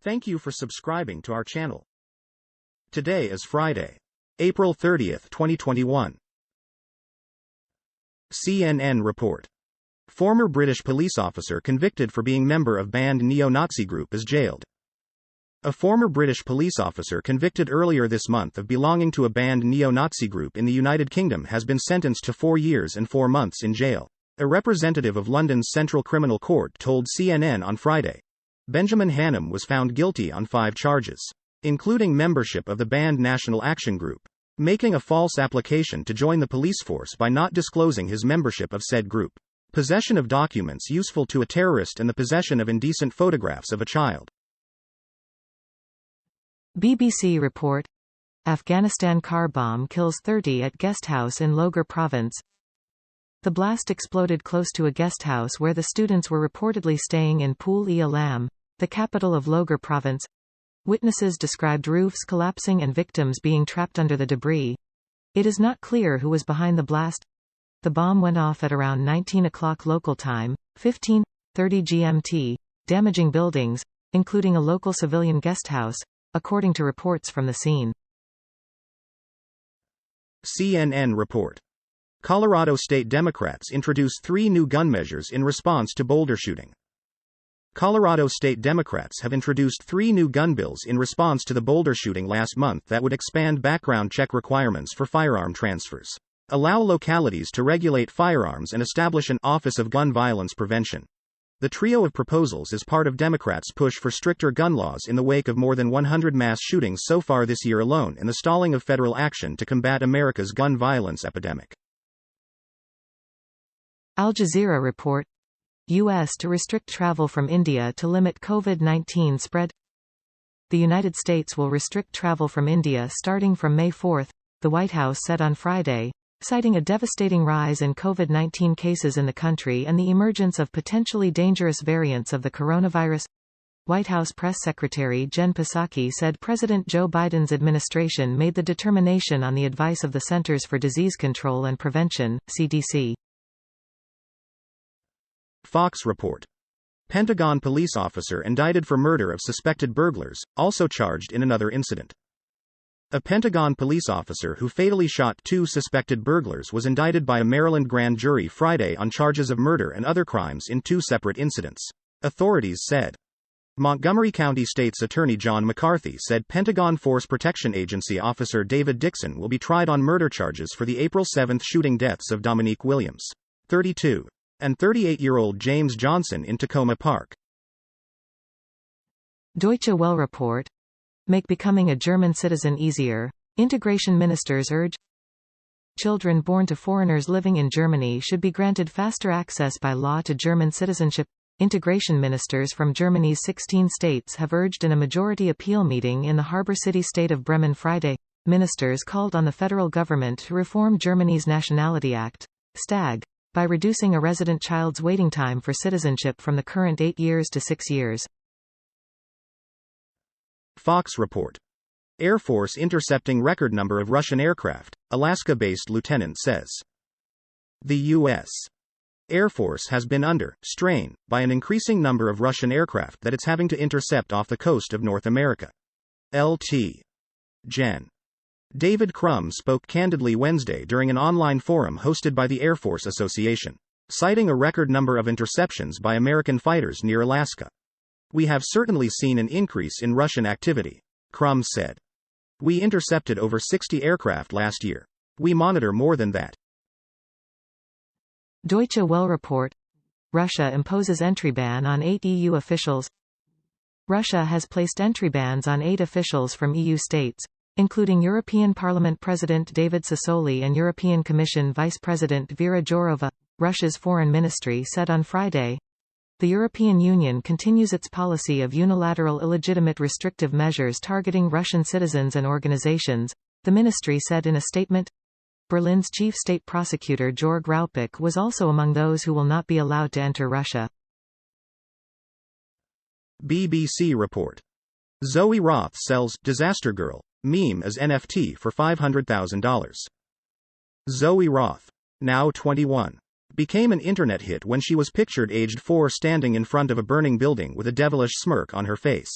Thank you for subscribing to our channel. Today is Friday, April 30th, 2021. CNN report. Former British police officer convicted for being member of banned neo-Nazi group is jailed. A former British police officer convicted earlier this month of belonging to a banned neo-Nazi group in the United Kingdom has been sentenced to 4 years and 4 months in jail. A representative of London's Central Criminal Court told CNN on Friday. Benjamin Hannam was found guilty on 5 charges, including membership of the banned National Action Group, making a false application to join the police force by not disclosing his membership of said group, possession of documents useful to a terrorist, and the possession of indecent photographs of a child. BBC report. Afghanistan car bomb kills 30 at guesthouse in Logar province. The blast exploded close to a guesthouse where the students were reportedly staying in Pool-e-Alam, the capital of Logar province. Witnesses described roofs collapsing and victims being trapped under the debris. It is not clear who was behind the blast. The bomb went off at around 19 o'clock local time, 15:30 GMT, damaging buildings, including a local civilian guesthouse, according to reports from the scene. CNN report. Colorado state Democrats introduced 3 new gun measures in response to Boulder shooting. Colorado state Democrats have introduced 3 new gun bills in response to the Boulder shooting last month that would expand background check requirements for firearm transfers, allow localities to regulate firearms, and establish an Office of Gun Violence Prevention. The trio of proposals is part of Democrats' push for stricter gun laws in the wake of more than 100 mass shootings so far this year alone and the stalling of federal action to combat America's gun violence epidemic. Al Jazeera report. U.S. to restrict travel from India to limit COVID-19 spread. The United States will restrict travel from India starting from May 4, the White House said on Friday, citing a devastating rise in COVID-19 cases in the country and the emergence of potentially dangerous variants of the coronavirus. White House Press Secretary Jen Psaki said President Joe Biden's administration made the determination on the advice of the Centers for Disease Control and Prevention, CDC. Fox report. Pentagon police officer indicted for murder of suspected burglars, also charged in another incident. A Pentagon police officer who fatally shot 2 suspected burglars was indicted by a Maryland grand jury Friday on charges of murder and other crimes in 2 separate incidents, authorities said. Montgomery County State's Attorney John McCarthy said Pentagon Force Protection Agency officer David Dixon will be tried on murder charges for the April 7 shooting deaths of Dominique Williams, 32, and 38-year-old James Johnson in Tacoma Park. Deutsche Welle report. Make becoming a German citizen easier. Integration ministers urge. Children born to foreigners living in Germany should be granted faster access by law to German citizenship. Integration ministers from Germany's 16 states have urged in a majority appeal meeting in the harbor city state of Bremen Friday. Ministers called on the federal government to reform Germany's Nationality Act, STAG, by reducing a resident child's waiting time for citizenship from the current 8 years to 6 years. Fox report. Air Force intercepting record number of Russian aircraft, Alaska-based lieutenant says. The U.S. Air Force has been under strain by an increasing number of Russian aircraft that it's having to intercept off the coast of North America. Lt. Gen. David Crum spoke candidly Wednesday during an online forum hosted by the Air Force Association, citing a record number of interceptions by American fighters near Alaska. We have certainly seen an increase in Russian activity, Crum said. We intercepted over 60 aircraft last year. We monitor more than that. Deutsche Welle report. Russia imposes entry ban on 8 EU officials. Russia has placed entry bans on 8 officials from EU states, including European Parliament President David Sassoli and European Commission Vice President Vera Jourova, Russia's foreign ministry said on Friday. The European Union continues its policy of unilateral illegitimate restrictive measures targeting Russian citizens and organizations, the ministry said in a statement. Berlin's chief state prosecutor Jörg Raupach was also among those who will not be allowed to enter Russia. BBC report. Zoe Roth sells Disaster Girl meme as NFT for $500,000. Zoe Roth, now 21, became an internet hit when she was pictured aged 4 standing in front of a burning building with a devilish smirk on her face.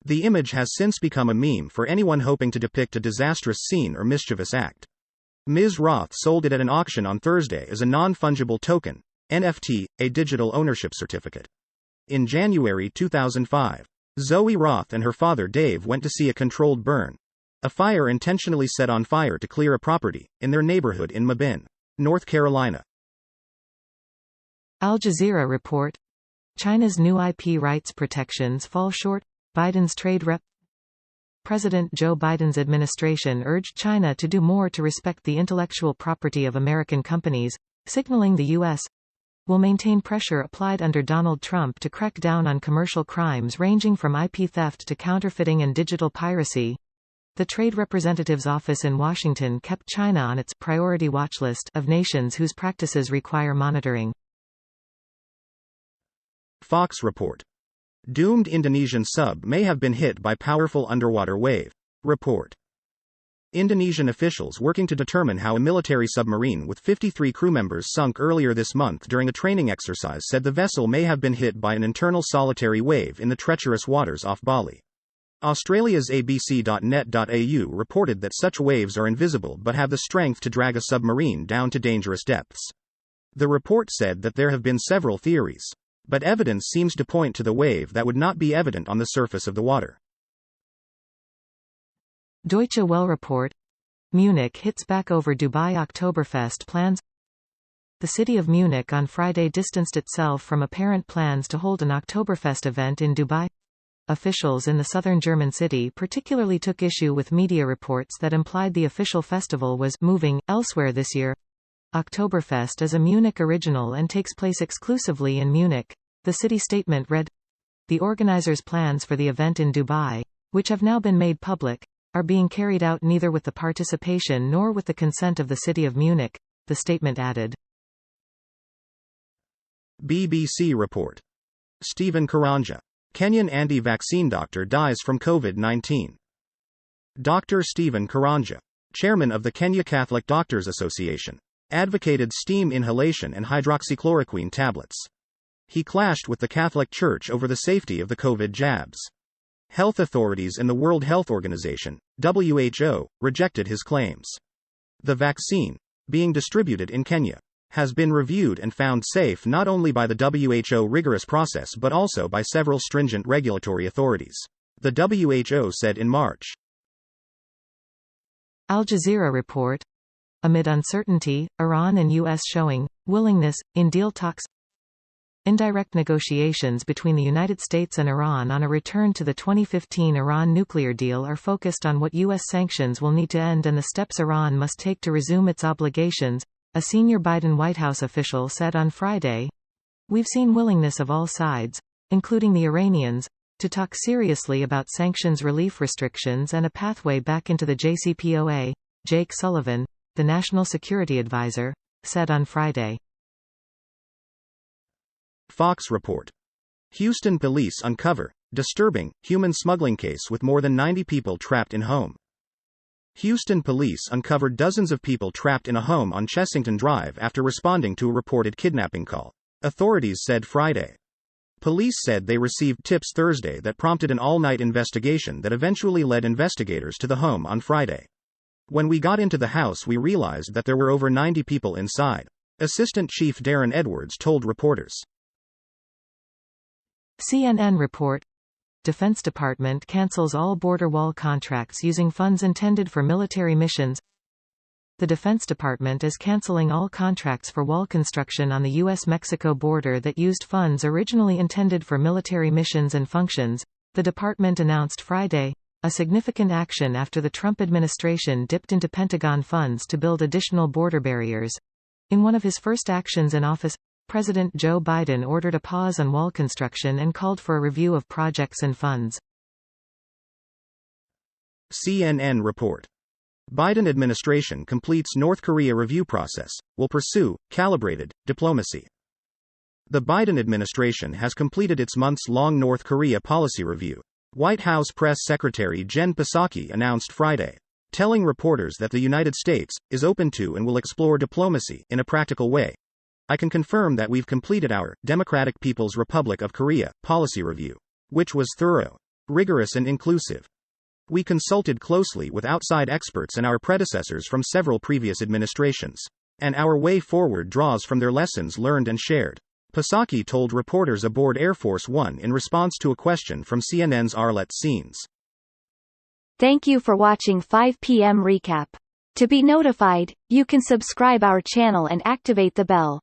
The image has since become a meme for anyone hoping to depict a disastrous scene or mischievous act. Ms. Roth sold it at an auction on Thursday as a non-fungible token, NFT, a digital ownership certificate. In January 2005, Zoe Roth and her father Dave went to see a controlled burn, a fire intentionally set on fire to clear a property, in their neighborhood in Mabin, North Carolina. Al Jazeera report. China's new IP rights protections fall short. Biden's trade rep. President Joe Biden's administration urged China to do more to respect the intellectual property of American companies, signaling the U.S. will maintain pressure applied under Donald Trump to crack down on commercial crimes ranging from IP theft to counterfeiting and digital piracy. The Trade Representative's office in Washington kept China on its priority watch list of nations whose practices require monitoring. Fox report. Doomed Indonesian sub may have been hit by powerful underwater wave. Report. Indonesian officials working to determine how a military submarine with 53 crew members sunk earlier this month during a training exercise said the vessel may have been hit by an internal solitary wave in the treacherous waters off Bali. Australia's abc.net.au reported that such waves are invisible but have the strength to drag a submarine down to dangerous depths. The report said that there have been several theories, but evidence seems to point to the wave that would not be evident on the surface of the water. Deutsche Welle report. Munich hits back over Dubai Oktoberfest plans. The city of Munich on Friday distanced itself from apparent plans to hold an Oktoberfest event in Dubai. Officials in the southern German city particularly took issue with media reports that implied the official festival was moving elsewhere this year. Oktoberfest is a Munich original and takes place exclusively in Munich. The city statement read, "The organizers' plans for the event in Dubai, which have now been made public, are being carried out neither with the participation nor with the consent of the city of Munich," the statement added. BBC report. Stephen Karanja. Kenyan anti-vaccine doctor dies from COVID-19. Dr. Stephen Karanja, chairman of the Kenya Catholic Doctors Association, advocated steam inhalation and hydroxychloroquine tablets. He clashed with the Catholic Church over the safety of the COVID jabs. Health authorities and the World Health Organization, WHO, rejected his claims. The vaccine, being distributed in Kenya, has been reviewed and found safe not only by the WHO rigorous process but also by several stringent regulatory authorities, the WHO said in March. Al Jazeera report. Amid uncertainty, Iran and U.S. showing willingness in deal talks. Indirect negotiations between the United States and Iran on a return to the 2015 Iran nuclear deal are focused on what U.S. sanctions will need to end and the steps Iran must take to resume its obligations, a senior Biden White House official said on Friday. "We've seen willingness of all sides, including the Iranians, to talk seriously about sanctions relief restrictions and a pathway back into the JCPOA," Jake Sullivan, the National Security Advisor, said on Friday. Fox report. Houston police uncover disturbing human smuggling case with more than 90 people trapped in home. Houston police uncovered dozens of people trapped in a home on Chessington Drive after responding to a reported kidnapping call, authorities said Friday. Police said they received tips Thursday that prompted an all-night investigation that eventually led investigators to the home on Friday. "When we got into the house we realized that there were over 90 people inside," Assistant Chief Darren Edwards told reporters. CNN report. Defense Department cancels all border wall contracts using funds intended for military missions. The Defense Department is canceling all contracts for wall construction on the U.S.-Mexico border that used funds originally intended for military missions and functions, the department announced Friday, a significant action after the Trump administration dipped into Pentagon funds to build additional border barriers. In one of his first actions in office, President Joe Biden ordered a pause on wall construction and called for a review of projects and funds. CNN report. Biden administration completes North Korea review process, will pursue calibrated diplomacy. The Biden administration has completed its months-long North Korea policy review, White House Press Secretary Jen Psaki announced Friday, telling reporters that the United States is open to and will explore diplomacy in a practical way. "I can confirm that we've completed our Democratic People's Republic of Korea policy review, which was thorough. rigorous and inclusive. We consulted closely with outside experts and our predecessors from several previous administrations. And our way forward draws from their lessons learned and shared. Psaki told reporters aboard Air Force One in response to a question from CNN's Arlette Scenes. Thank you for watching 5 p.m. recap. To be notified, you can subscribe our channel and activate the bell.